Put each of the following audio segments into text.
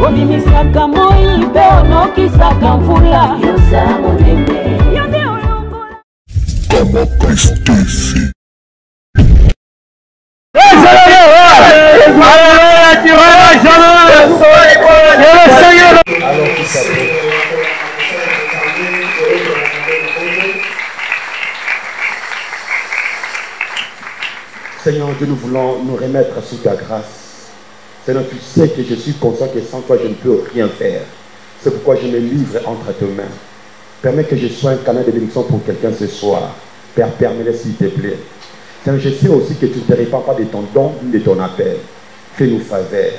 obimisaka moi mpe onokisaka mvula yoza monene yonde olongola Seigneur Dieu, nous voulons nous remettre sous ta grâce. Seigneur, tu sais que je suis conscient que sans toi, je ne peux rien faire. C'est pourquoi je me livre entre tes mains. Permets que je sois un canal de bénédiction pour quelqu'un ce soir. Père, permets-le s'il te plaît. Seigneur, je sais aussi que tu ne te répands pas de ton don ni de ton appel. Fais-nous faveur.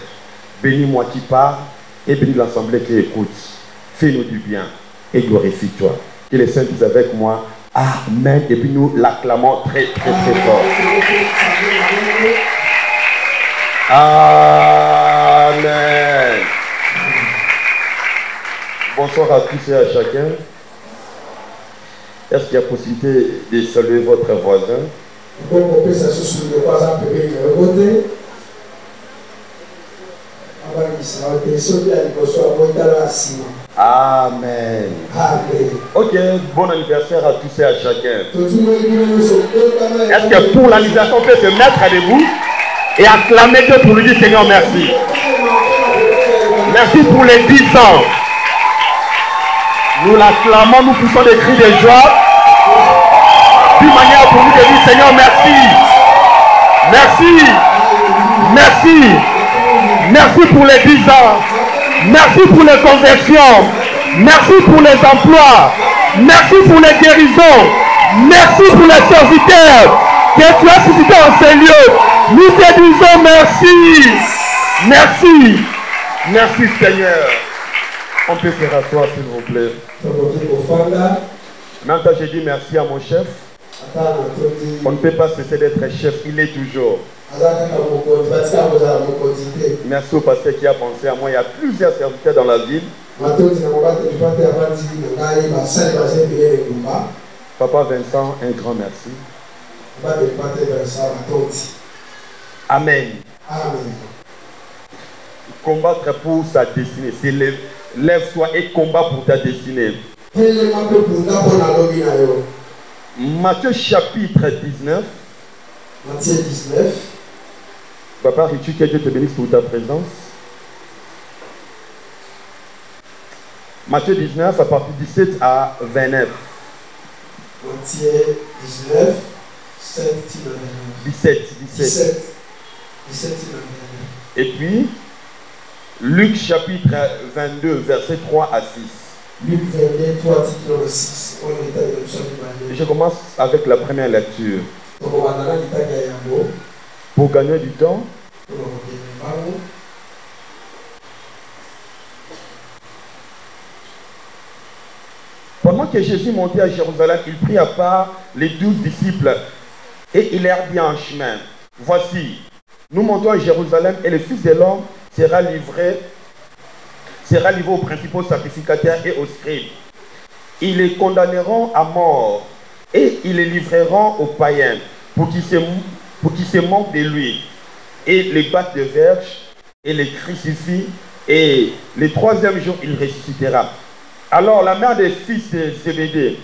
Bénis-moi qui parle et bénis l'assemblée qui écoute. Fais-nous du bien et glorifie-toi. Que les saints disent avec moi, Amen. Et puis nous l'acclamons très très très fort. Amen. Bonsoir à tous et à chacun. Est-ce qu'il y a possibilité de saluer votre voisin? Amen. Amen. Ok, bon anniversaire à tous et à chacun. Est-ce que pour l'anniversaire, on peut se mettre debout et acclamer Dieu pour lui dire Seigneur merci. Merci pour les 10 ans. Nous l'acclamons, nous poussons des cris de joie. D'une manière pour nous de dire Seigneur merci. Merci. Merci. Merci pour les 10 ans. Merci pour les conversions. Merci pour les emplois. Merci pour les guérisons. Merci pour les serviteurs que tu as suscités en ces lieux. Nous te disons merci. Merci. Merci Seigneur. On peut se rasseoir s'il vous plaît. Maintenant je dis merci à mon chef. On ne peut pas cesser d'être chef, il est toujours. Merci au pasteur qui a pensé à moi. Il y a plusieurs serviteurs dans la ville. Papa Vincent, un grand merci. Amen. Amen. Combattre pour sa destinée. Lève-toi et combat pour ta destinée. Matthieu chapitre 19. Matthieu 19. Papa Ritu, que Dieu te bénisse pour ta présence. Matthieu 19 à partir de 17 à 29. Matthieu 19, 17. Et puis, Luc chapitre 22, verset 3 à 6. Luc 22, 3, 6. Je commence avec la première lecture. Pour gagner du temps, pendant que Jésus montait à Jérusalem, il prit à part les 12 disciples et il leur dit en chemin, voici, nous montons à Jérusalem et le Fils de l'homme sera livré aux principaux sacrificateurs et aux scribes. Ils les condamneront à mort et ils les livreront aux païens pour qu'ils se moquent de lui et les battent de verges et les crucifient et le troisième jour il ressuscitera. Alors la mère des fils de Zébédée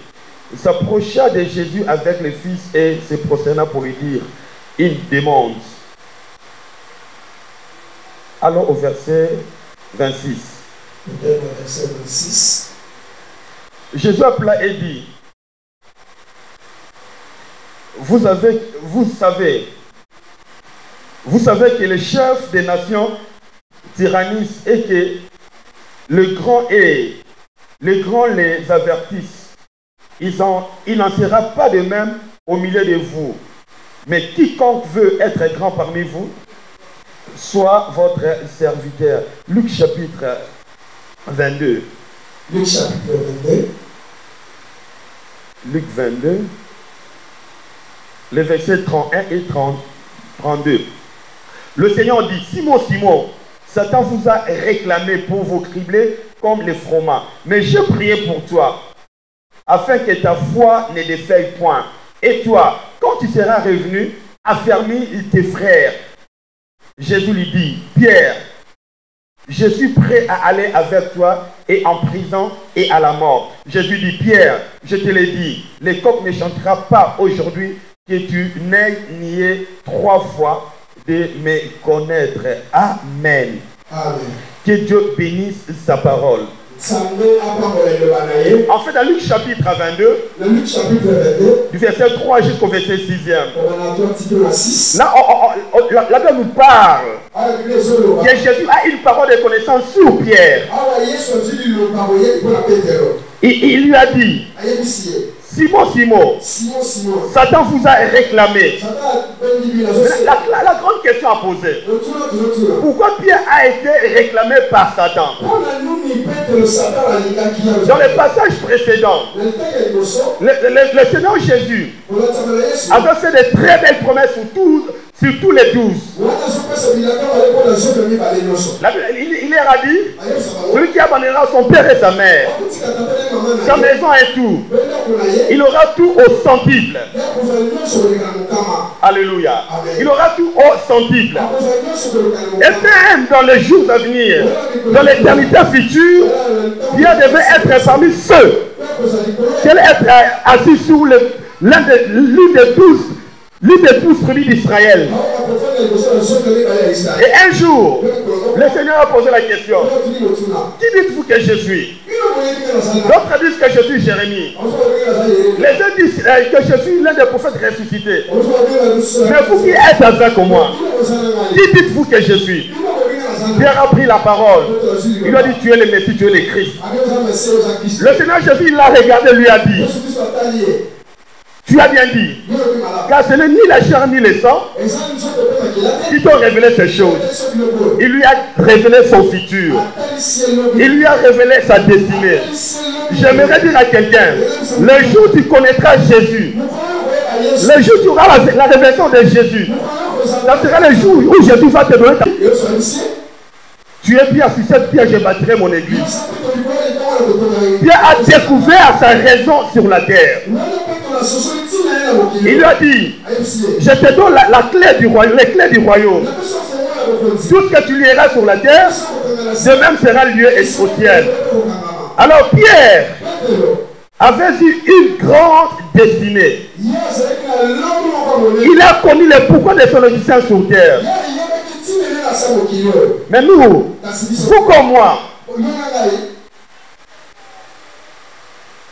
s'approcha de Jésus avec les fils et se prosterna pour lui dire une demande. Alors au verset 26. Jésus appela et dit, vous savez que les chefs des nations tyrannissent et que les grands les avertissent. Il n'en sera pas de même au milieu de vous. Mais quiconque veut être grand parmi vous, soit votre serviteur. Luc chapitre 22. Luc chapitre 22. Luc 22. Les versets 31 et 32. Le Seigneur dit, Simon, Simon, Satan vous a réclamé pour vous cribler comme les fromages. Mais je priais pour toi, afin que ta foi ne défaille point. Et toi, quand tu seras revenu, affermis tes frères. Jésus lui dit, Pierre, je suis prêt à aller avec toi et en prison et à la mort. Jésus dit, Pierre, je te l'ai dit, les coqs ne chantera pas aujourd'hui que tu n'aies nié 3 fois de me connaître. Amen. Amen. Que Dieu bénisse sa parole. En fait, dans Luc chapitre 22, du verset 3 jusqu'au verset 6e, là, la Bible nous parle que Jésus a une parole de connaissance sur Pierre. Il lui a dit, Simon, Simon, Satan vous a réclamé. La grande question à poser, pourquoi Pierre a été réclamé par Satan? Dans le passage précédent, le Seigneur Jésus avait fait de très belles promesses sur tous les 12. Il leur a dit, celui qui abandonnera son père et sa mère, sa maison et tout, il aura tout au centuple. Alléluia. Il aura tout au centuple. Et même dans les jours à venir, dans l'éternité future, Pierre devait être parmi ceux qui allaient être assis sur l'une des 12 tribus d'Israël. Et un jour, le Seigneur a posé la question, qui dites-vous que je suis? D'autres disent que je suis Jérémie. Les uns disent que je suis l'un des prophètes ressuscités. Mais vous qui êtes avec moi, qui dites-vous que je suis? Pierre a pris la parole. Il lui a dit, tu es le Messie, tu es le Christ. Le Seigneur Jésus l'a regardé et lui a dit, tu as bien dit, car ce n'est ni la chair ni le sang qui t'ont révélé ces choses. Il lui a révélé son futur. Il lui a révélé sa destinée. J'aimerais dire à quelqu'un, le jour où tu connaîtras Jésus, le jour où tu auras la révélation de Jésus, ça sera le jour où Jésus va te donner ta... Tu es Pierre, sur cette pierre je bâtirai mon église. Pierre a découvert sa raison sur la terre. Il lui a dit, je te donne la clé du royaume, les clés du royaume. Tout ce que tu liras sur la terre, de même sera lieu au ciel. Alors Pierre avait eu une grande destinée. Il a connu le pourquoi de son existence sur terre. Mais nous, vous comme moi,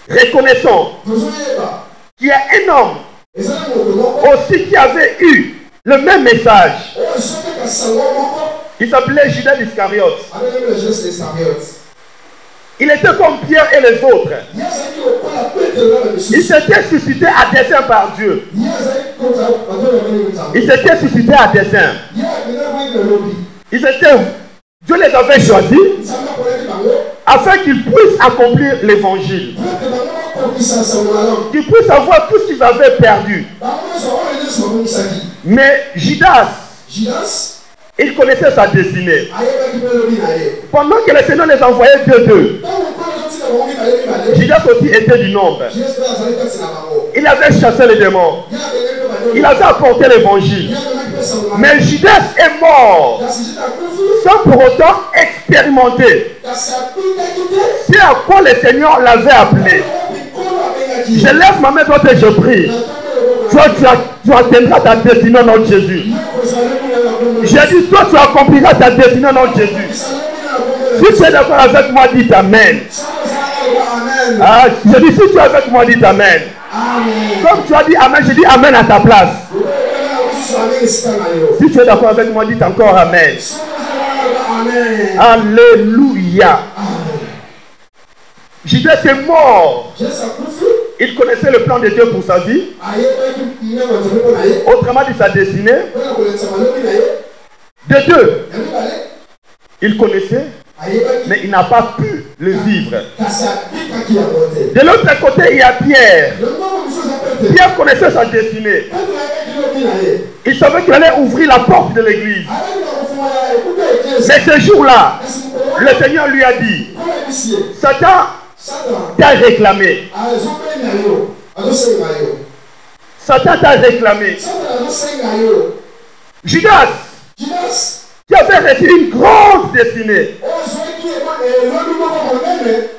reconnaissons qu'il y a un homme aussi qui avait eu le même message. Il s'appelait Judas Iscariote. Il était comme Pierre et les autres. Il s'était suscité à dessein par Dieu. Il s'était suscité à dessein. Dieu les avait choisis afin qu'ils puissent accomplir l'évangile. Qu'ils puissent avoir tout ce qu'ils avaient perdu. Mais Judas, il connaissait sa destinée. Pendant que le Seigneur les envoyait deux, Judas aussi était du nombre. Il avait chassé les démons. Il avait apporté l'évangile. Mais Judas est mort sans pour autant expérimenter c'est à quoi le Seigneur l'avait appelé. Je lève ma main, toi et je prie. Toi, tu atteindras ta destinée au nom de Jésus. J'ai dit, toi, tu accompliras ta destinée au nom de Jésus. Si tu es d'accord avec moi, dis Amen. Ah, je dis, si tu es avec moi, dis Amen. Comme tu as dit Amen, je dis Amen à ta place. Si tu es d'accord avec moi, dis encore Amen. Alléluia. Judas est mort. Il connaissait le plan de Dieu pour sa vie. Autrement dit, sa destinée. De deux, il connaissait, mais il n'a pas pu le vivre. De l'autre côté, il y a Pierre. Pierre connaissait sa destinée. Il savait qu'il allait ouvrir la porte de l'église. Mais ce jour-là, le Seigneur lui a dit, Satan t'a réclamé. Satan t'a réclamé. Judas, qui avait reçu une grande destinée.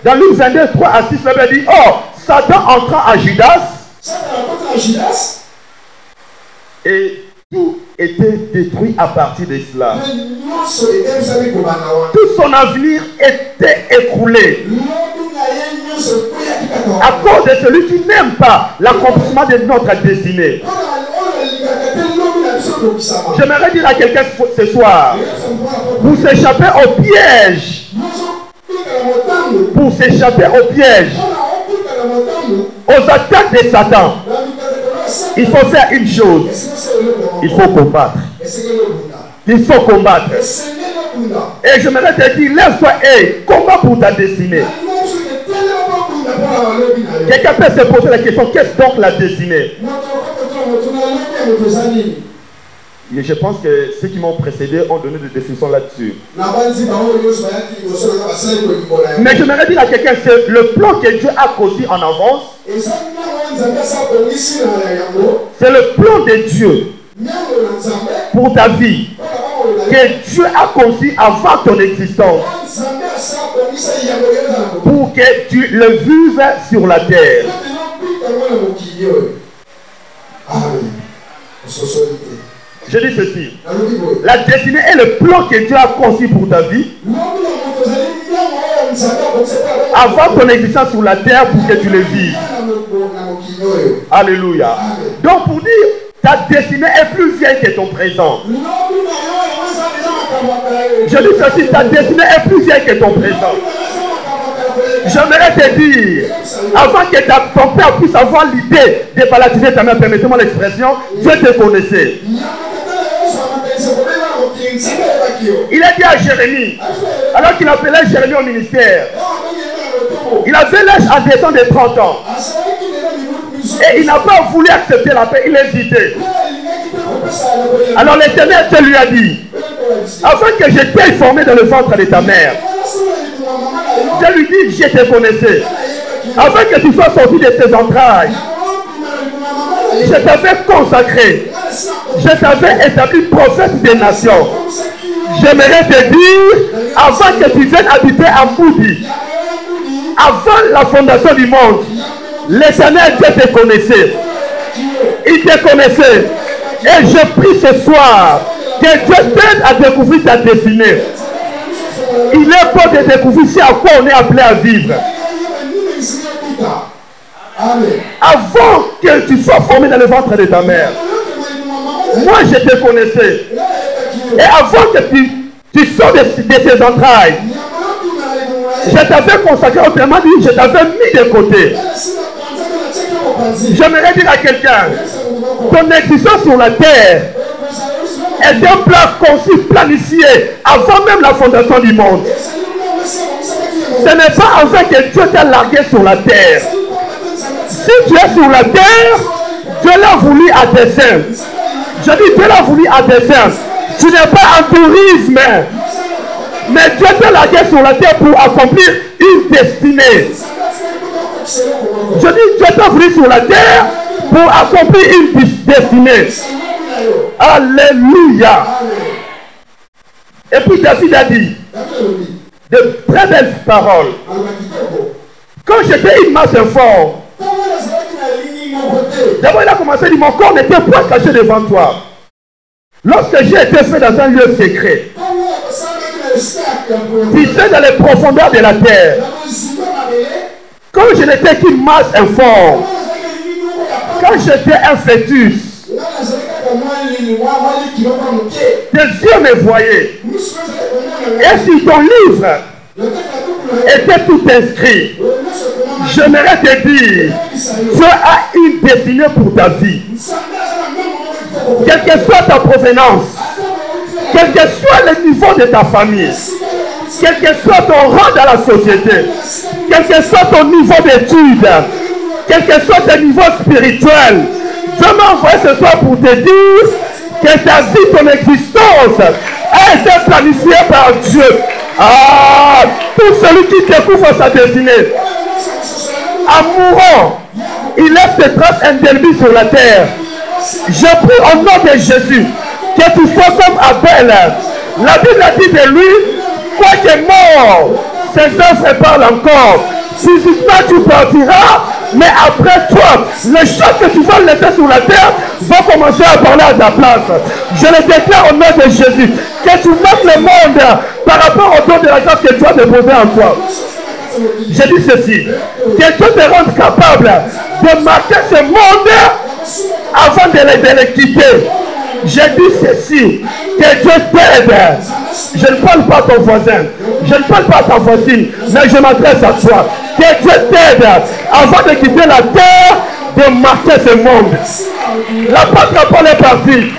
Dans Luc 22, 3 à 6, la Bible dit, oh, Satan entra à Judas et tout était détruit à partir de cela. Tout son avenir était écroulé à cause de celui qui n'aime pas l'accomplissement de notre destinée. J'aimerais dire à quelqu'un ce soir, pour s'échapper au piège, aux attaques de Satan, il faut faire une chose. Il faut combattre. Il faut combattre. Et j'aimerais te dire, lève-toi et combat pour ta destinée. Quelqu'un peut se poser la question, qu'est-ce donc la destinée? Et je pense que ceux qui m'ont précédé ont donné des définitions là-dessus. Mais j'aimerais dire à quelqu'un, c'est le plan que Dieu a conçu en avance. C'est le plan de Dieu pour ta vie que Dieu a conçu avant ton existence pour que tu le vives sur la terre. Je dis ceci, la destinée est le plan que Dieu a conçu pour ta vie avant ton existence sur la terre pour que tu le vives. Alléluia. Donc pour dire, ta destinée est plus vieille que ton présent. Je dis ceci, ta destinée est plus vieille que ton présent. J'aimerais te dire, avant que ton père puisse avoir l'idée de palatiner ta mère, permettez-moi l'expression, Dieu te connaissait. Il a dit à Jérémie, alors qu'il appelait Jérémie au ministère, il avait l'âge adolescent de 30 ans. Et il n'a pas voulu accepter la paix, il hésitait. Alors l'Éternel lui a dit, afin que je t'aie formé dans le ventre de ta mère, je lui dis, je te connaissais, afin que tu sois sorti de ses entrailles. Je t'avais consacré, je t'avais établi prophète des nations. J'aimerais te dire, avant que tu viennes habiter à Moudi, avant la fondation du monde, l'Éternel Dieu te connaissait. Il te connaissait. Et je prie ce soir que Dieu t'aide à découvrir ta destinée. Il est bon de découvrir ce à quoi on est appelé à vivre. Avant que tu sois formé dans le ventre de ta mère, moi je te connaissais. Et avant que tu sors de tes entrailles, je t'avais consacré, autrement dit, je t'avais mis de côté. J'aimerais dire à quelqu'un, ton existence sur la terre est un plan conçu, planifié avant même la fondation du monde. Ce n'est pas avant que Dieu t'a largué sur la terre. Si tu es sur la terre, Dieu l'a voulu à dessein. Je dis Dieu l'a voulu à dessein. Tu n'es pas en tourisme, mais Dieu t'a largué sur la terre pour accomplir une destinée. Je dis Dieu t'a voulu sur la terre pour accomplir une destinée. Alléluia. Et puis David a dit de très belles paroles. Quand j'étais une masse informe, d'abord il a commencé à dire, mon corps n'était pas caché devant toi. Lorsque j'ai été fait dans un lieu secret, pissé dans les profondeurs de la terre, quand je n'étais qu'une masse informe, quand j'étais un fœtus, tes yeux me voyaient. Et si ton livre était tout inscrit, j'aimerais te dire, Dieu a une destinée pour ta vie. Quelle que soit ta provenance, quel que soit le niveau de ta famille, quel que soit ton rang dans la société, quel que soit ton niveau d'études, quel que soit ton niveau spirituel, Dieu m'a envoyé ce soir pour te dire que ta vie, ton existence a été planifiée par Dieu. Ah, tout celui qui découvre sa destinée, en mourant, il laisse des traces indélébiles sur la terre. Je prie au nom de Jésus que tu sois comme Abel, La Bible a dit de lui, quoique mort, ses œuvres parlent encore. Physiquement tu partiras, mais après toi, les choses que tu vas laisser sur la terre vont commencer à parler à ta place. Je le déclare au nom de Jésus, que tu marques le monde par rapport au don de la grâce que tu as déposé en toi. Je dis ceci, que Dieu te rende capable de marquer ce monde avant de le quitter. Je dis ceci, que Dieu t'aide. Je ne parle pas à ton voisin, je ne parle pas à ta voisine, mais je m'adresse à toi. Que Dieu t'aide avant de quitter la terre, de marquer ce monde. L'apôtre Paul est parti,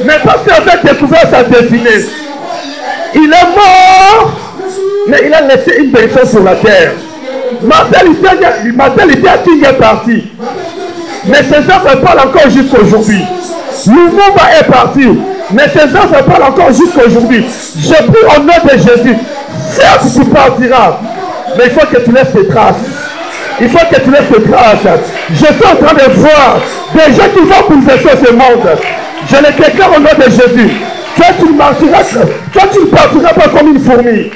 mais parce qu'il avait découvert sa destinée. Il est mort, mais il a laissé une bénédiction sur la terre. Martin Luther King est parti, mais ses œuvres parlent encore jusqu'aujourd'hui. Lumumba est parti, mais ses œuvres parlent encore jusqu'aujourd'hui. Je prie au nom de Jésus, certes tu partiras, mais il faut que tu laisses tes traces. Il faut que tu laisses tes traces. Je suis en train de voir des gens qui vont bouleverser ce monde. Je le déclare au nom de Jésus. Toi tu ne partiras pas comme une fourmi,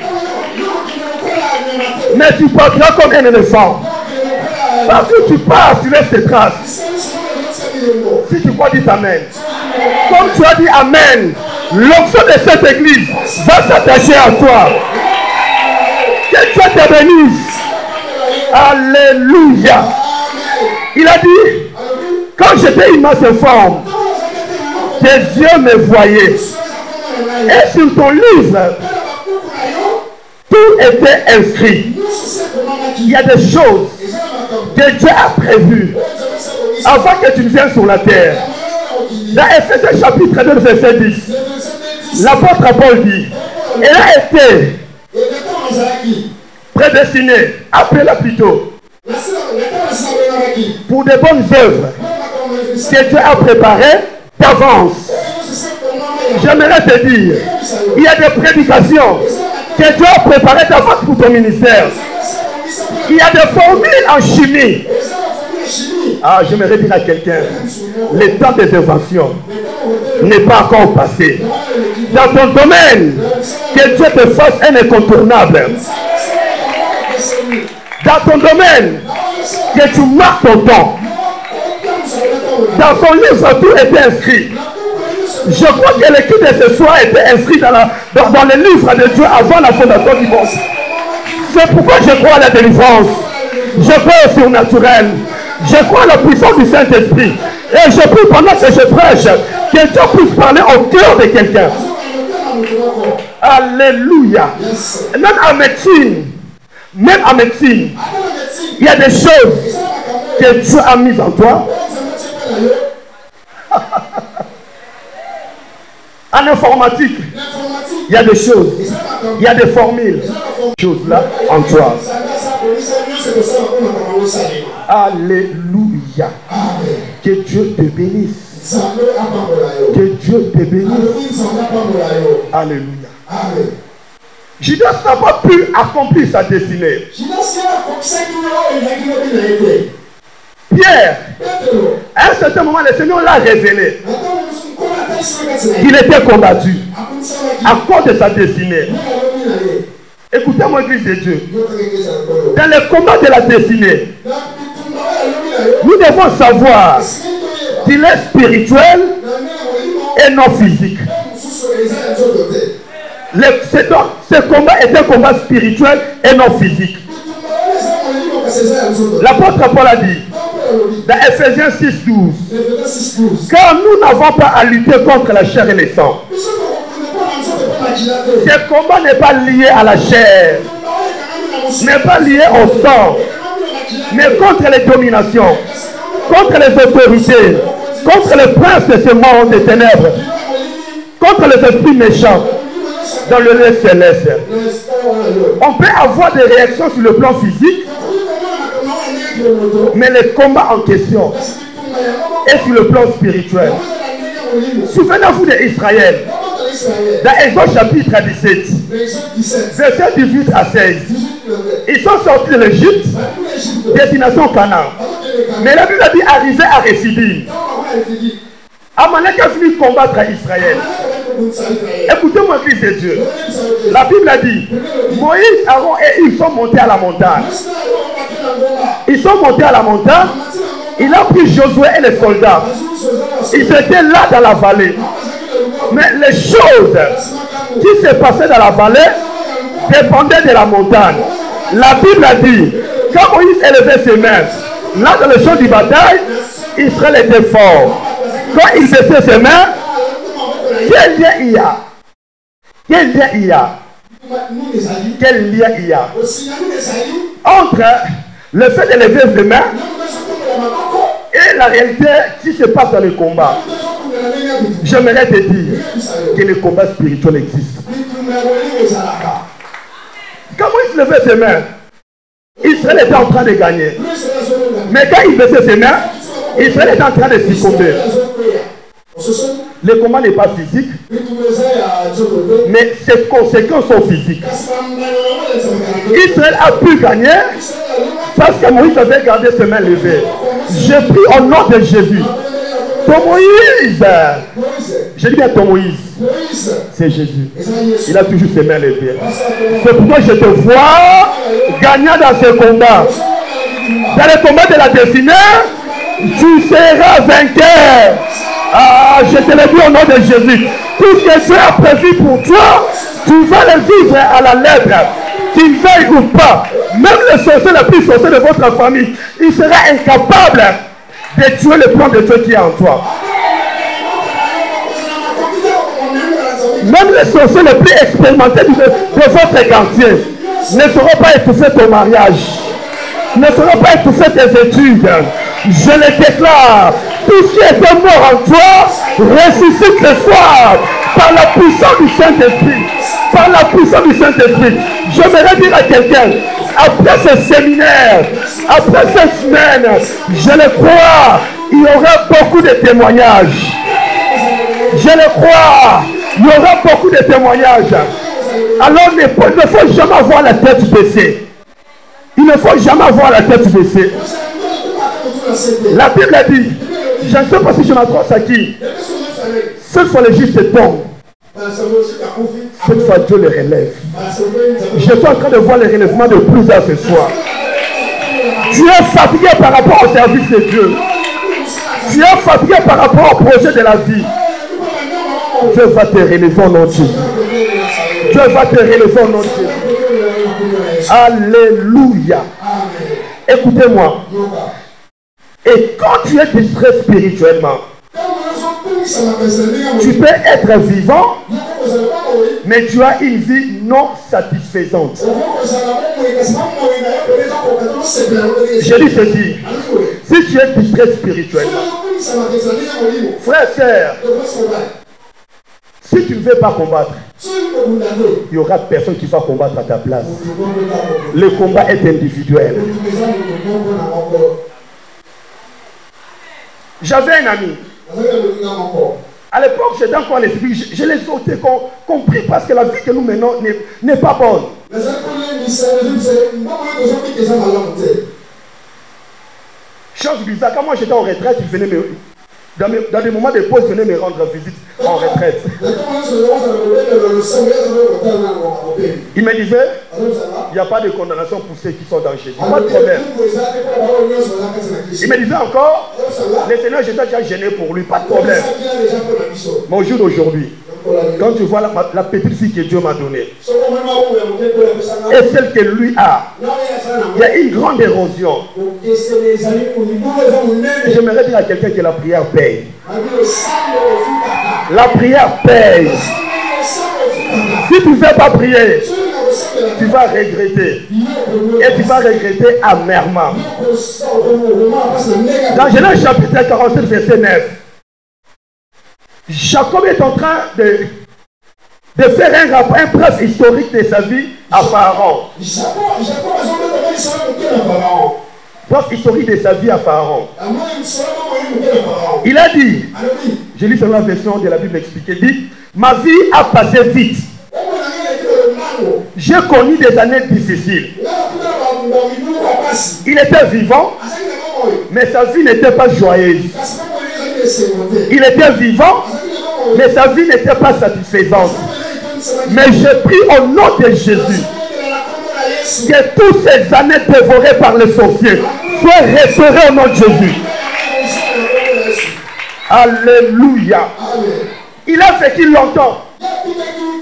mais tu partiras comme un éléphant. Parce que tu pars, tu laisses tes traces. Si tu crois, dis Amen. Comme tu as dit Amen, l'onction de cette église va s'attacher à toi. Que Dieu te bénisse. Alléluia. Il a dit, quand j'étais immense forme, tes yeux me voyaient. Et sur ton livre, tout était inscrit. Il y a des choses que Dieu a prévues avant que tu viennes sur la terre. Dans Ephésiens chapitre 2, verset 10, l'apôtre Paul dit, elle a été prédestinée, appelée plutôt, pour de bonnes œuvres que Dieu a préparées d'avance. J'aimerais te dire, il y a des prédications que Dieu a préparées d'avance pour ton ministère. Il y a des formules en chimie. Ah, j'aimerais dire à quelqu'un, le temps des inventions n'est pas encore passé. Dans ton domaine, que Dieu te fasse un incontournable. Dans ton domaine, que tu marques ton temps. Dans son livre, tout était inscrit. Je crois que l'équipe de ce soir était inscrite dans le livre de Dieu avant la fondation du monde. C'est pourquoi je crois à la délivrance. Je crois au surnaturel. Je crois à la puissance du Saint-Esprit. Et je prie pendant que je prêche, que Dieu puisse parler au cœur de quelqu'un. Alléluia. Même en médecine, il y a des choses que Dieu a mises en toi. En informatique, il y a des choses, il y a des formules, choses là en toi. Alléluia. Que Dieu te bénisse. Que Dieu te bénisse. Alléluia. Judas n'a pas pu accomplir sa destinée. Pierre, à un certain moment, le Seigneur l'a révélé. Il était combattu à cause de sa destinée. Écoutez-moi, Église de Dieu. Dans le combat de la destinée, nous devons savoir qu'il est spirituel et non physique. Ce combat est un combat spirituel et non physique. L'apôtre Paul a dit dans Ephésiens 6:12, car nous n'avons pas à lutter contre la chair et le sang. Ce combat n'est pas lié à la chair, n'est pas lié au sang, mais contre les dominations, contre les autorités, contre les princes de ce monde des ténèbres, contre les esprits méchants dans le lieu céleste. On peut avoir des réactions sur le plan physique, mais le combat en question est sur le plan spirituel. Souvenez-vous d'Israël. Dans Exode chapitre 17, verset 18 à 16, ils sont sortis de l'Égypte, destination Canaan. Mais la Bible a dit arriver à Résidim. Amalek a venu combattre Israël. Écoutez-moi, fils de Dieu. La Bible a dit, Moïse, Aaron et ils sont montés à la montagne. Ils sont montés à la montagne. Il a pris Josué et les soldats. Ils étaient là dans la vallée. Mais les choses qui se passaient dans la vallée dépendaient de la montagne. La Bible a dit, quand Moïse élevait ses mains, là dans le champ de bataille, Israël était fort. Quand il baissait ses mains, quel lien il y a? Quel lien il y a? Quel lien il y a entre le fait de lever ses mains et la réalité qui se passe dans le combat? J'aimerais te dire que le combat spirituel existe. Quand il levait ses mains, Israël était en train de gagner. Mais quand il baissait ses mains, Israël était en train de succomber. Le combat n'est pas physique, mais ses conséquences sont physiques. Israël a pu gagner parce que Moïse avait gardé ses mains levées. Je prie au nom de Jésus. Ton Moïse, je dis bien ton Moïse, c'est Jésus. Il a toujours ses mains levées. C'est pourquoi je te vois gagnant dans ce combat. Dans le combat de la destinée, tu seras vainqueur. Ah, je te le dis au nom de Jésus. Tout ce que Dieu a prévu pour toi, tu vas le vivre à la lettre. Qu'il veuille ou pas. Même le sorcier le plus sorcier de votre famille, il sera incapable de tuer le plan de Dieu qui est en toi. Même les sorciers les plus expérimentés de votre quartier ne sauront pas étouffer ton mariage, ne sauront pas étouffer tes études. Je le déclare, tout ce qui était mort en toi ressuscite ce soir par la puissance du Saint-Esprit. Par la puissance du Saint-Esprit. J'aimerais dire à quelqu'un, après ce séminaire, après cette semaine, je le crois, il y aura beaucoup de témoignages. Je le crois, il y aura beaucoup de témoignages. Alors il ne faut jamais avoir la tête baissée. Il ne faut jamais avoir la tête baissée. La Bible a dit, je ne sais pas si je m'adresse à qui. Cette fois les justes tombent. Cette fois Dieu les relève. Je suis en train de voir les relèvements de plusieurs ce soir. Tu es fatigué par rapport au service de Dieu. Tu es fatigué par rapport au projet de la vie. Dieu va te relever au nom de Jésus. Dieu va te relever au nom de Jésus. Alléluia. Écoutez-moi. Et quand tu es distrait spirituellement, tu peux être vivant, mais tu as une vie non satisfaisante. Je dis ceci, si tu es distrait spirituellement, frère, sœur, si tu ne veux pas combattre, il n'y aura personne qui va combattre à ta place. Le combat est individuel. J'avais un ami. À l'époque, j'étais encore en esprit. Je l'ai sauté, compris parce que la vie que nous menons n'est pas bonne. Chose bizarre, quand moi j'étais en retraite, il venait dans des moments de pause, il venait me rendre visite en retraite. Il me disait, il n'y a pas de condamnation pour ceux qui sont dans Jésus. Pas de problème. Il me disait encore, le Seigneur, j'étais déjà gêné pour lui, pas de problème. Mais au jour d'aujourd'hui, quand tu vois la petite fille que Dieu m'a donnée, et celle que lui a, il y a une grande érosion. J'aimerais dire à quelqu'un que la prière paye. La prière paye. Si tu ne veux pas prier, tu vas regretter. Et tu vas regretter amèrement. Dans Genèse chapitre 47, verset 9, Jacob est en train de faire un preuve historique de sa vie à Pharaon. Preuve historique de sa vie à Pharaon. Il a dit, je lis selon la version de la Bible expliquée, dit, ma vie a passé vite. J'ai connu des années difficiles. Il était vivant, mais sa vie n'était pas joyeuse. Il était vivant, Mais sa vie n'était pas satisfaisante. Mais je prie au nom de Jésus que toutes ces années dévorées par les sorciers soient restaurées au nom de Jésus. Alléluia. Il a vécu longtemps,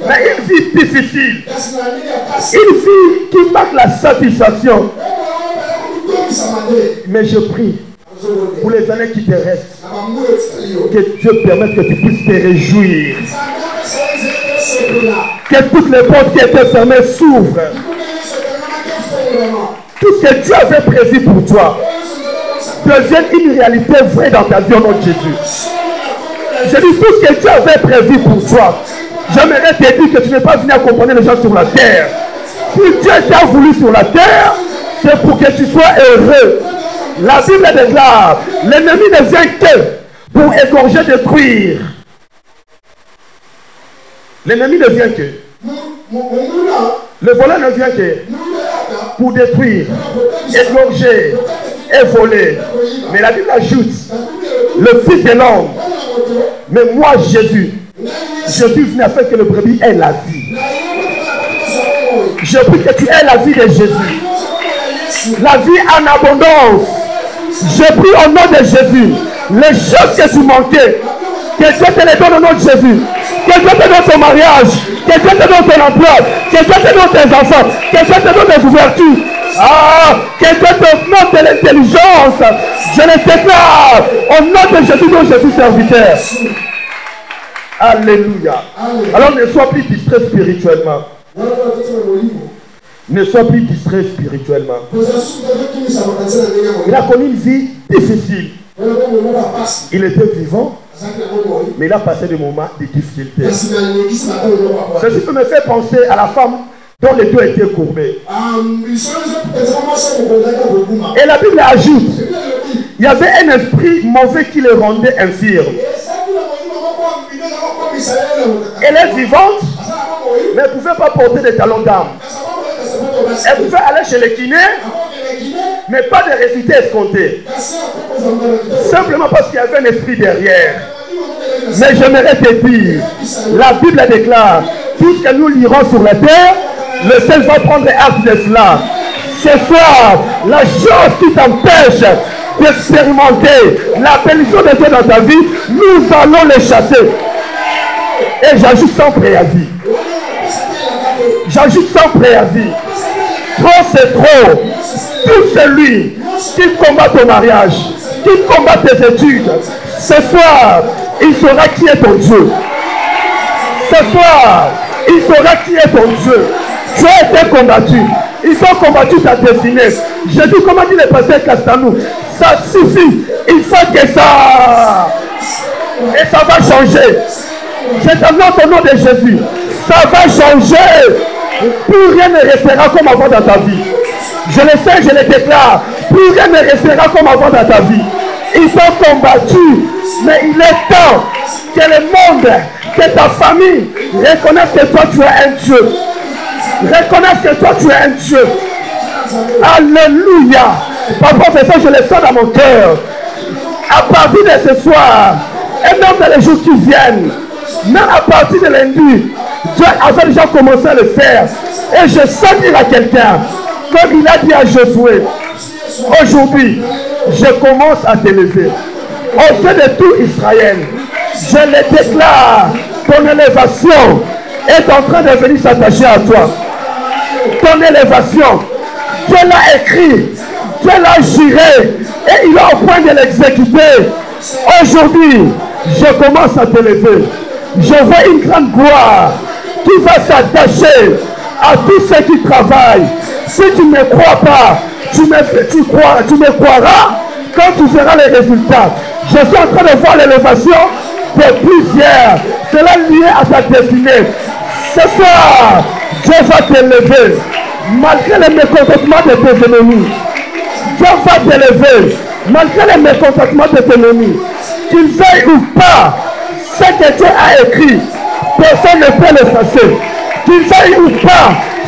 mais une vie difficile, une vie qui marque la satisfaction. Mais je prie pour les années qui te restent, que Dieu permette que tu puisses te réjouir, que toutes les portes qui étaient fermées s'ouvrent. Tout ce que Dieu avait prévu pour toi devienne une réalité vraie dans ta vie au nom de Jésus. Je dis tout ce que Dieu avait prévu pour toi. J'aimerais te dire que tu n'es pas venu accompagner les gens sur la terre. Si Dieu t'a voulu sur la terre, c'est pour que tu sois heureux. La Bible déclare, l'ennemi ne vient que pour égorger, détruire. L'ennemi ne vient que. Le voleur ne vient que pour détruire, égorger et voler. Mais la Bible ajoute, le Fils de l'homme. Mais moi, Jésus venu afin que le brebis ait la vie. Je prie que tu aies la vie de Jésus. La vie en abondance. Je prie au nom de Jésus. Les choses que tu manquais, que Dieu te les donne au nom de Jésus. Que Dieu te donne ton mariage. Que Dieu te donne ton emploi. Que Dieu te donne tes enfants. Que Dieu te donne des ouvertures. Que Dieu te donne de l'intelligence. Je le déclare au nom de Jésus dont je suis serviteur. Alléluia. Alors ne sois plus distrait spirituellement. Ne sois plus distrait spirituellement. Il a connu une vie difficile. Il était vivant, mais il a passé des moments de difficulté. Ceci peut me faire penser à la femme dont les deux étaient courbés. Et la Bible ajoute, il y avait un esprit mauvais qui le rendait infirme. Elle est vivante, mais elle ne pouvait pas porter des talons d'âme. Elle pouvait aller chez les kinés, mais pas de résultats escomptés. Simplement parce qu'il y avait un esprit derrière. Mais j'aimerais te dire, la Bible déclare, puisque nous lirons sur la terre, le ciel va prendre acte de cela. Ce soir, la chose qui t'empêche d'expérimenter la bénédiction de Dieu dans ta vie, nous allons les chasser. Et j'ajoute sans préavis. J'ajoute sans préavis. Trop c'est trop. Tout celui qui combat ton mariage, qui combat tes études, ce soir, il saura qui est ton Dieu. Ce soir, il saura qui est ton Dieu. Tu as été combattu. Ils ont combattu ta destinée. Je dis, comment dit le pasteur Castanou, ça suffit. Il faut que ça. Et ça va changer. Je t'annonce au nom de Jésus. Ça va changer. Plus rien ne restera comme avant dans ta vie. Je le sais, je le déclare. Plus rien ne restera comme avant dans ta vie. Ils sont combattus. Mais il est temps que le monde, que ta famille reconnaisse que toi tu es un Dieu. Reconnaisse que toi tu es un Dieu. Alléluia. Papa, c'est ça, je le sens dans mon cœur. À partir de ce soir, et même dans les jours qui viennent, même à partir de lundi, Dieu avait déjà commencé à le faire. Et je sens dire à quelqu'un, comme il a dit à Josué, aujourd'hui, je commence à t'élever. Au sein de tout Israël, je le déclare, ton élévation est en train de venir s'attacher à toi. Ton élévation, Dieu l'a écrit, Dieu l'a juré, et il est au point de l'exécuter. Aujourd'hui, je commence à t'élever. Je vois une grande gloire qui va s'attacher à tous ceux qui travaillent. Si tu ne me crois pas, tu me croiras quand tu verras les résultats. Je suis en train de voir l'élévation de plusieurs. Cela lié à ta destinée. Ce soir, Dieu va t'élever. Malgré les mécontentements de tes ennemis. Dieu va t'élever. Malgré les mécontentements de tes ennemis. Qu'il veuille ou pas, ce que Dieu a écrit, personne ne peut l'effacer. Qu'il veuille ou pas,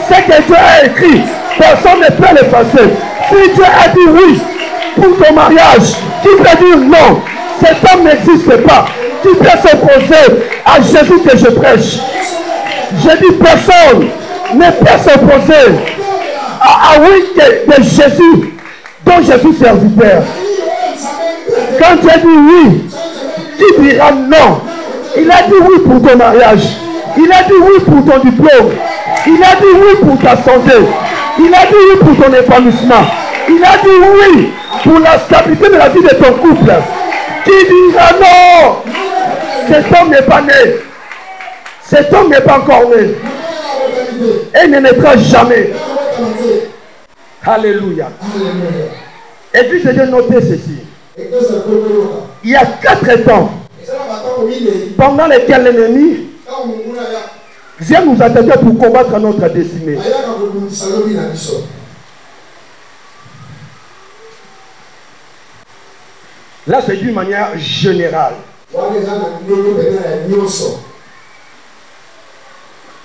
ce que Dieu a écrit, personne ne peut l'effacer. Si Dieu a dit oui pour ton mariage, qui peut dire non? Cet homme n'existe pas. qui peut s'opposer à Jésus que je prêche. Je dis personne ne peut s'opposer à oui de Jésus dont je suis serviteur. Quand tu as dit oui, qui dira non? Il a dit oui pour ton mariage. Il a dit oui pour ton diplôme. Il a dit oui pour ta santé. Il a dit oui pour ton épanouissement. Il a dit oui pour la stabilité de la vie de ton couple. Qui dira non? Cet homme n'est pas né. Cet homme n'est pas encore né. Et ne naîtra jamais. Alléluia. Et puis je vais noter ceci. Il y a 4 temps pendant lesquels l'ennemi vient nous attaquer pour combattre notre destinée. Là, c'est d'une manière générale.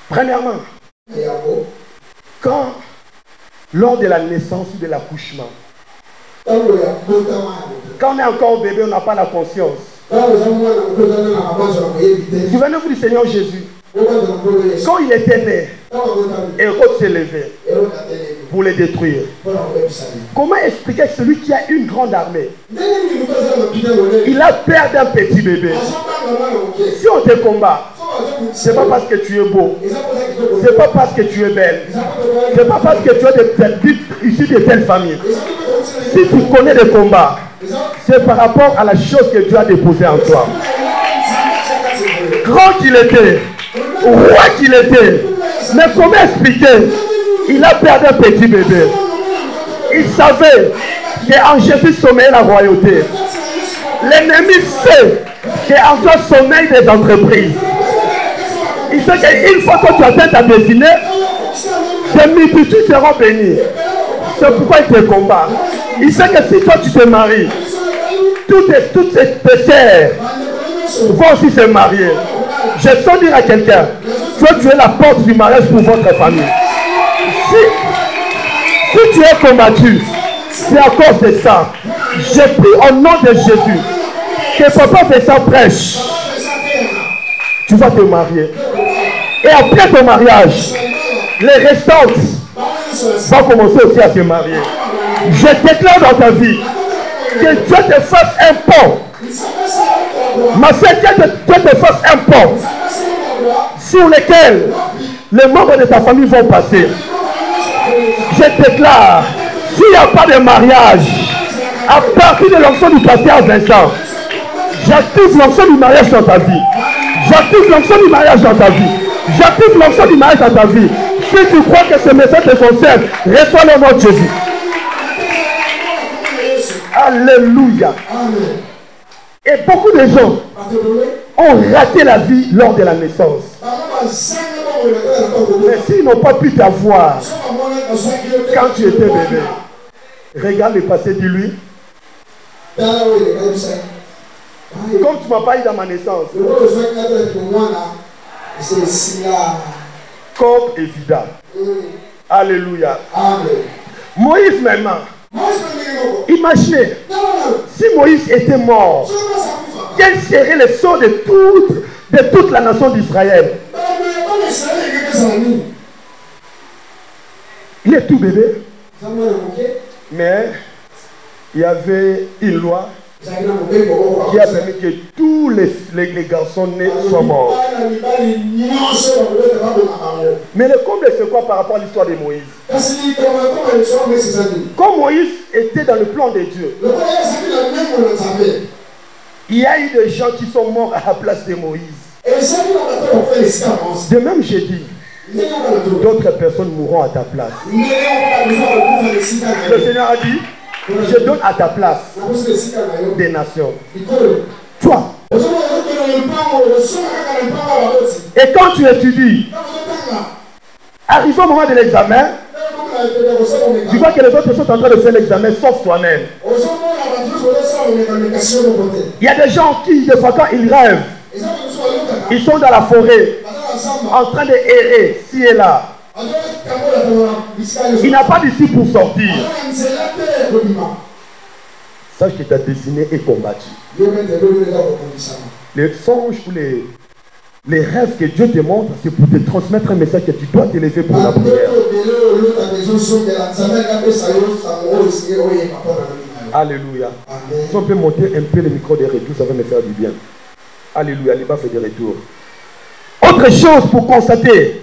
Premièrement, quand, lors de la naissance ou de l'accouchement, quand on est encore bébé, on n'a pas la conscience. Souvenez-vous du Seigneur Jésus. Quand il était né, Hérode s'est levé pour les détruire. Comment expliquer celui qui a une grande armée? Il a peur d'un petit bébé. Si on te combat, c'est pas parce que tu es beau, c'est pas parce que tu es belle, c'est pas parce que tu es issu de telle famille. Si tu connais le combat, c'est par rapport à la chose que Dieu a déposée en toi. Grand qu'il était, roi qu'il était, mais comment expliquer? Il a peur d'un petit bébé. Il savait qu'en Jésus sommeille la royauté. L'ennemi sait qu'en toi sommeille des entreprises. Il sait qu'une fois que tu atteins ta destinée, des multitudes seront bénies. C'est pourquoi il te combat. Il sait que si toi tu te maries, toutes tes sœurs vont aussi se marier. Je sens dire à quelqu'un, toi tu es la porte du mariage pour votre famille. Si tu es combattu, c'est à cause de ça. Je prie au nom de Jésus que papa fait ça prêche. Tu vas te marier. Et après ton mariage, les restantes vont commencer aussi à se marier. Je déclare dans ta vie que Dieu te fasse un pont. Ma soeur, Dieu te fasse un pont sur lequel les membres de ta famille vont passer. Je déclare, s'il n'y a pas de mariage, à partir de l'onction du pasteur Vincent, j'active l'onction du mariage dans ta vie. J'active l'onction du mariage dans ta vie. J'active l'onction du mariage dans ta vie. Si tu crois que ce message te concerne, reçois le nom de Jésus. Alléluia. Et beaucoup de gens ont raté la vie lors de la naissance. Mais s'ils n'ont pas pu t'avoir quand tu étais bébé, regarde le passé, dis-lui. Comme tu ne m'as pas eu dans ma naissance, comme évident. Alléluia. Moïse maintenant. Imaginez, si Moïse était mort, quel serait le sort de toute la nation d'Israël? Il est tout bébé, mais il y avait une loi qui a permis que tous les garçons nés soient morts. Mais le comble, c'est quoi par rapport à l'histoire de Moïse? Quand Moïse était dans le plan de Dieu, il y a eu des gens qui sont morts à la place de Moïse. De même, j'ai dit, d'autres personnes mourront à ta place. Le Seigneur a dit, je donne à ta place des nations. Toi. Et quand tu étudies, arrivé au moment de l'examen, tu vois que les autres sont en train de faire l'examen sauf toi-même. Il y a des gens qui, des fois, quand ils rêvent, ils sont dans la forêt, en train de errer, ci et là. Il n'a pas d'issue pour sortir. Sache que ta destinée est combattue. les songes ou les rêves que Dieu te montre, c'est pour te transmettre un message que tu dois t'élever pour la prière. Alléluia. Si on peut monter un peu le micro des retours, ça va me faire du bien. Alléluia, les bas fait des retours. Autre chose pour constater,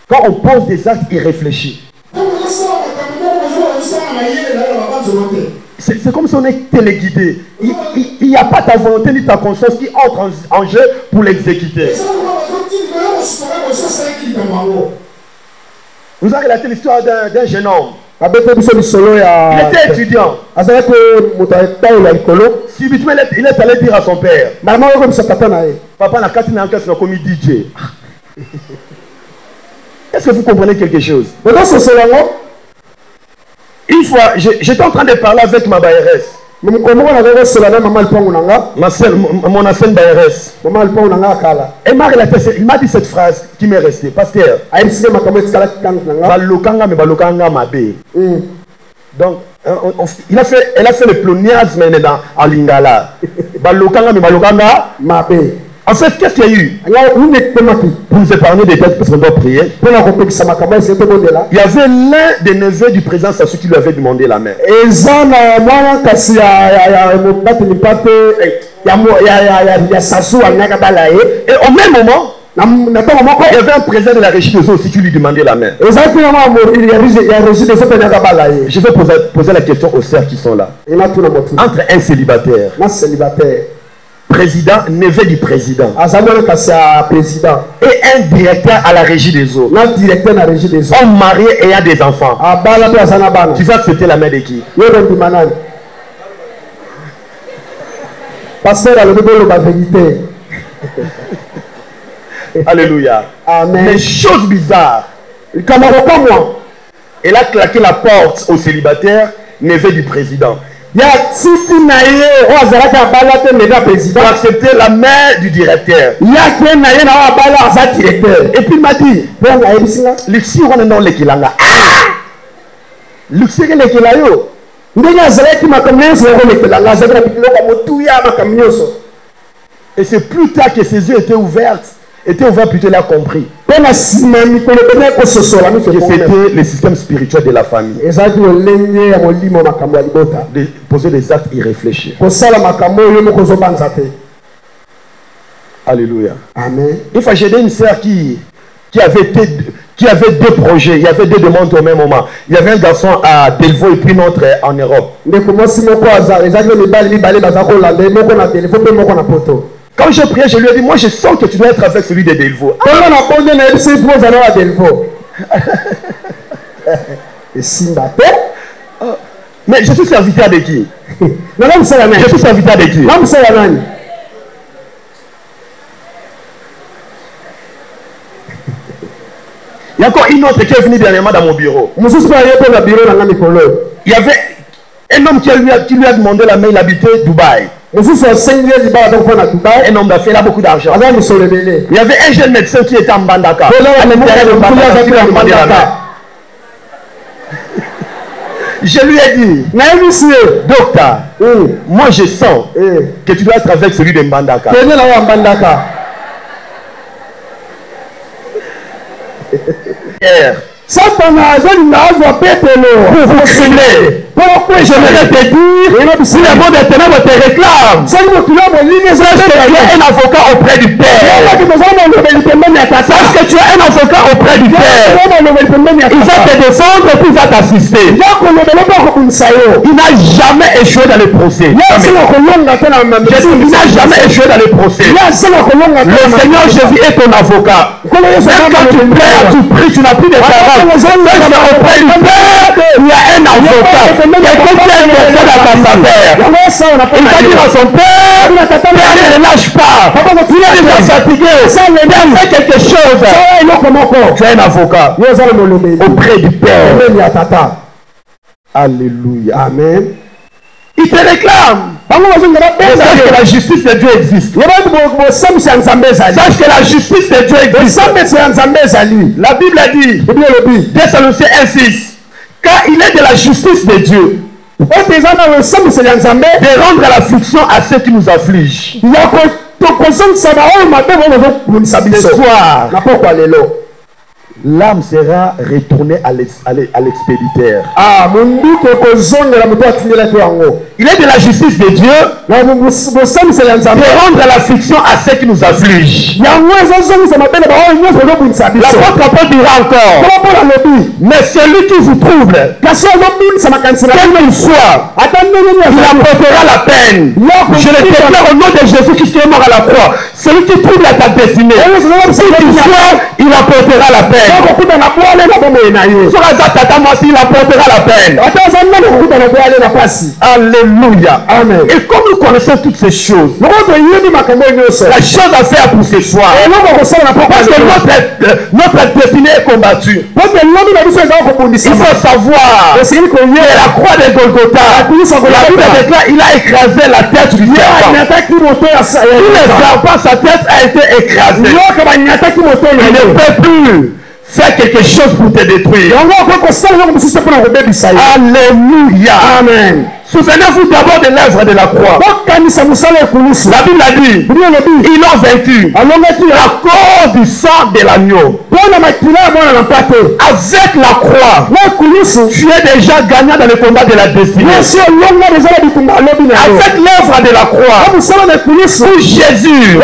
quand on pose des actes irréfléchis, c'est comme si on est téléguidé. Il n'y a pas ta volonté ni ta conscience qui entre en jeu pour l'exécuter. Vous avez relaté l'histoire d'un jeune homme. Il était étudiant. Subitement, il est allé dire à son père, papa n'a qu'à commis DJ. Est-ce que vous comprenez quelque chose? Une fois, j'étais en train de parler avec ma BRS. Mon ancienne BRS. Elle m'a relaté, il m'a dit cette phrase qui m'est restée. Pasteur, donc, elle a fait le pléonasme en lingala. En fait, qu'est-ce qu'il y a eu? Pour nous épargner des têtes, parce qu'on doit prier. Il y avait l'un des neveux du président Sassou qui lui avait demandé la main. Et au même moment, il y avait un président de la régie des eaux aussi qui lui demandait la main. Je vais poser la question aux sœurs qui sont là. Entre un célibataire, président, neveu du président, et un directeur à la régie des eaux, homme marié et a des enfants, tu vas accepter la main de qui? Pasteur, la vérité. Alléluia. Amen. Mais chose bizarre, elle a claqué la porte au célibataire, neveu du président. Pour accepter la main du directeur. Et puis il m'a dit, Luxi, on est dans l'équilanga. Luxi, on est et c'est plus tard que ses yeux étaient ouverts plutôt, il a compris que c'était le système spirituel de la famille. De poser des actes irréfléchis. Alléluia. Amen. Une fois, j'ai aidé une sœur qui avait deux projets, il y avait deux demandes au même moment. Il y avait un garçon à Delvaux et puis une autre en Europe. Quand j'ai prié, je lui ai dit, moi je sens que tu dois être avec celui de Delvaux. Mais je suis serviteur de qui? Je suis serviteur de qui? Il y a encore une autre qui est venue dernièrement dans mon bureau. Il y avait un homme qui lui a demandé la main, il habitait Dubaï. Un homme d'affaires, il a beaucoup d'argent. Il y avait un jeune médecin qui était en Mbandaka. Je lui ai dit, docteur, moi je sens que tu dois être avec celui de Mbandaka. Pourquoi j'aimerais te dire, si le monde éternel te réclame, sache que tu es un avocat auprès du Père. Sache que tu es un avocat auprès du Père. Il va te défendre et puis il va t'assister. Il n'a jamais échoué dans le procès. Il n'a jamais échoué dans le procès. Le Seigneur Jésus est ton avocat. Même quand tu plais, tu pries, tu n'as plus de parole. Auprès du Père, il y a un avocat. Quelqu'un qui a une personne à ta faveur. Il va dire à son père, Père, ne lâche pas. Tu es déjà fatigué. Père, fais quelque chose. Tu es un avocat auprès du Père. Alléluia. Amen. Il te réclame. Sache que la justice de Dieu existe. Sache que la justice de Dieu existe. La Bible a dit, Thessaloniciens 1:6, car il est de la justice de Dieu de rendre l'affliction à ceux qui nous affligent. Ce soir, l'âme sera retournée à l'expéditeur. Il est de la justice de Dieu de rendre l'affliction à ceux qui nous affligent. L'apôtre Paul dira encore, mais celui qui vous trouble, quel qu'il soit, il apportera la peine. Je le déclare au nom de Jésus qui est mort à la croix. Celui qui trouble à ta destinée, il apportera la peine. Il apportera la peine. Alléluia. Amen. Et comme nous connaissons toutes ces choses, la chose à faire pour ce soir, parce que notre destinée est combattue. Il faut savoir que la croix de Golgotha, la Bible déclare, il a écrasé la tête du serpent. Le serpent, sa tête a été écrasée. Il ne peut plus faire quelque chose pour te détruire. Alléluia. Amen. Souvenez-vous d'abord de l'œuvre de la croix. La Bible a dit, ils l'ont vaincu à cause du sang de l'agneau. Avec la croix, tu es déjà gagnant dans le combat de la destinée. Avec l'œuvre de la croix, où Jésus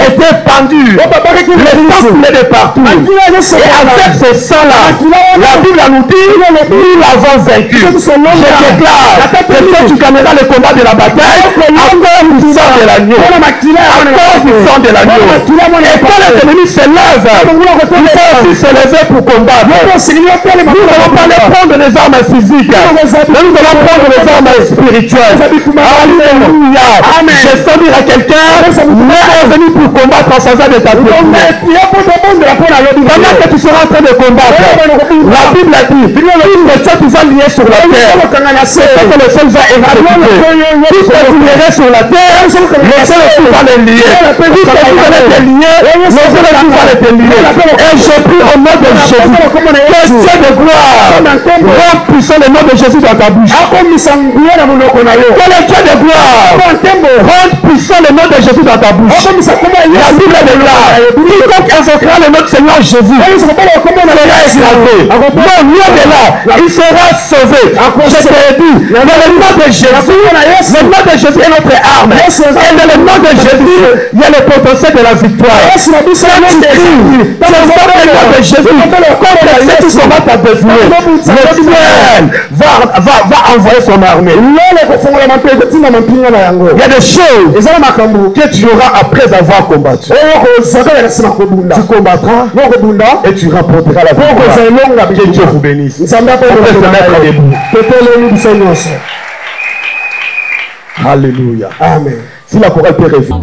était pendu, le sang coulait de partout. Et avec ce sang-là, la Bible nous dit, nous l'avons vaincu. Je déclare que tu gagneras le combat de la bataille à cause du sang de l'agneau. À cause du sang de l'agneau. Et quand les ennemis se lèvent, il faut aussi se lever pour combattre. Nous n'allons pas les prendre les armes physiques, mais nous allons prendre les armes spirituelles. Alléluia. Je sens dire à quelqu'un, mais est venu pour combattre en faisant de ta destinée. Pendant que tu seras en train de combattre, la Bible a dit, une chose qui va lier sur la terre, c'est que le sol va exécuter. Tout ce que vous lirez sur la terre, le sol va les lier. Tout ce que vous allez te lier, le sol va les lier. Et je prie au nom de Jésus, que Dieu de gloire rend puissant le nom de Jésus dans ta bouche. Que le Dieu de gloire rend puissant le nom de Jésus dans ta bouche. La Bible déclare, quiconque invoquera le nom de Seigneur Jésus sera écrasé. Non, loin de là, il sera sauvé. Je te dis, dans le nom de Jésus, le nom de Jésus est notre arme. Et dans le nom de Jésus, il y a le potentiel de la victoire. Dans le nom de Jésus, contre ceux qui combattent ta destinée, le ciel va envoyer son armée. Il y a des choses que tu auras après avoir combattu. Tu combattras et tu remporteras la victoire. Que Dieu vous bénisse. On peut se mettre debout. Alléluia. Amen. Si la chorale peut revenir.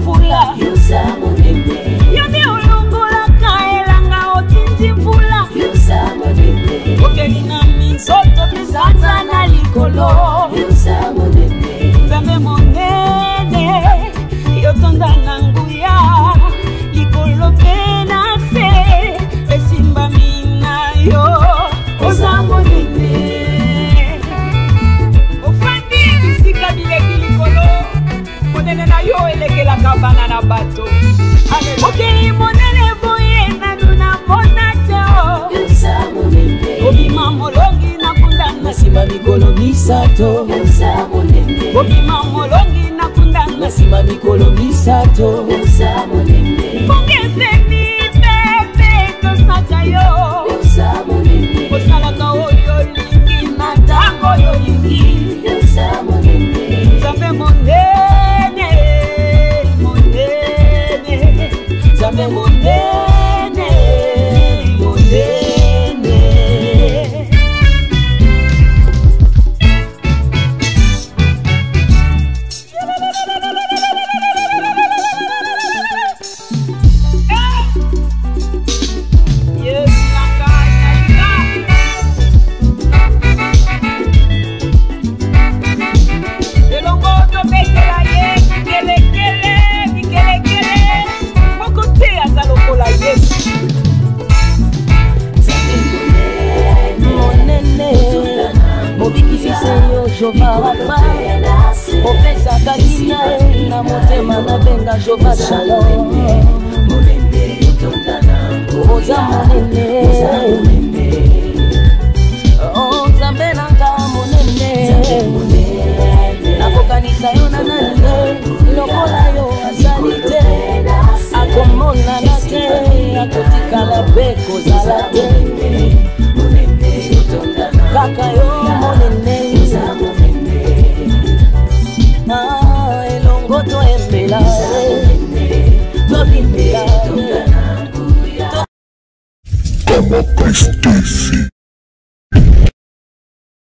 Jova Rafa opesaka kina na motema na benga Jova Shalom oza monene Nzambe nanga monene nakokanisa yo na nani lokola yo azali te akomonana te akotikala mpe kozala te kaka yo monene elongo toyembela tobimela